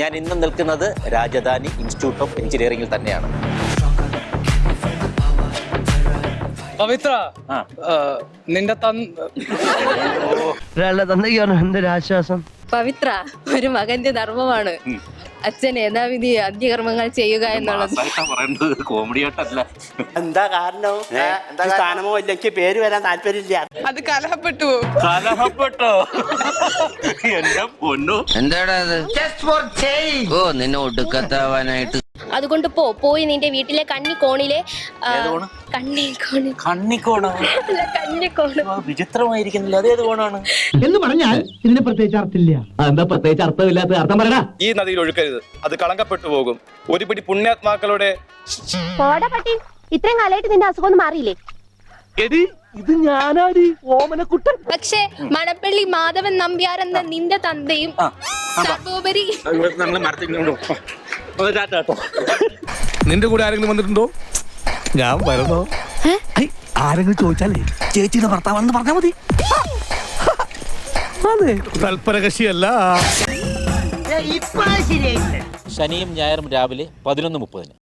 ഞാൻ ഇന്ന് നിൽക്കുന്നത് രാജധാനി ഇൻസ്റ്റിറ്റ്യൂട്ട് ഓഫ് എഞ്ചിനീയറിംഗിൽ തന്നെയാണ്. പവിത്ര, നിന്റെ എന്തൊരാശ്വാസം. പവിത്ര ഒരു മകന്റെ ധർമ്മമാണ് അച്ഛൻ യഥാവിധി അന്ത്യകർമ്മങ്ങൾ ചെയ്യുക എന്നുള്ളത്. കോമഡിയായിട്ടല്ല. എന്താ കാരണം? സ്ഥാനമോ ഇല്ലെങ്കിൽ പേര് വരാൻ താല്പര്യമില്ല. അത് കലഹപ്പെട്ടു. എന്റെ പൊന്നു, എന്താടാ അത്? ഓ, നിന്നെ ഒടുക്കത്താവാനായിട്ട്. അതുകൊണ്ട് പോയി നിന്റെ വീട്ടിലെ കന്നിക്കോണിലെ കണ്ണിക്കോണോ? വിചിത്രമായിരിക്കുന്നില്ല. അതേത് കോണാണ് എന്ന് പറഞ്ഞാൽ ഇതിന് പ്രത്യേകിച്ച് അർത്ഥമില്ല. എന്താ പ്രത്യേകിച്ച് അർത്ഥമില്ലാത്ത അർത്ഥം പറയടാ. ഈ നദിയിൽ ഒഴുക്കരുത്, അത് കളങ്കപ്പെട്ടു പോകും. ഒരു പിടി പുണ്യാത്മാക്കളുടെ ഇത്രയും കാലമായിട്ട് നിന്റെ അസുഖം ഒന്നും മാറിയില്ലേ? ഇത് ഞാനാടി ഓമനക്കുട്ടൻ. പക്ഷേ മണപ്പള്ളി മാധവൻ നമ്പ്യാർ എന്ന നിന്റെ തന്തയും സർവോപരി നിന്റെ കൂടെ ആരെങ്കിലും വന്നിട്ടുണ്ടോ? ഞാൻ വരണോ? ആരെങ്കിലും ചോദിച്ചാലേ ചേച്ചിയുടെ ഭർത്താവാണെന്ന് പറഞ്ഞാൽ മതി. അതെ, തൽപരകക്ഷിയല്ല. ശനിയും ഞായറും രാവിലെ 11:30.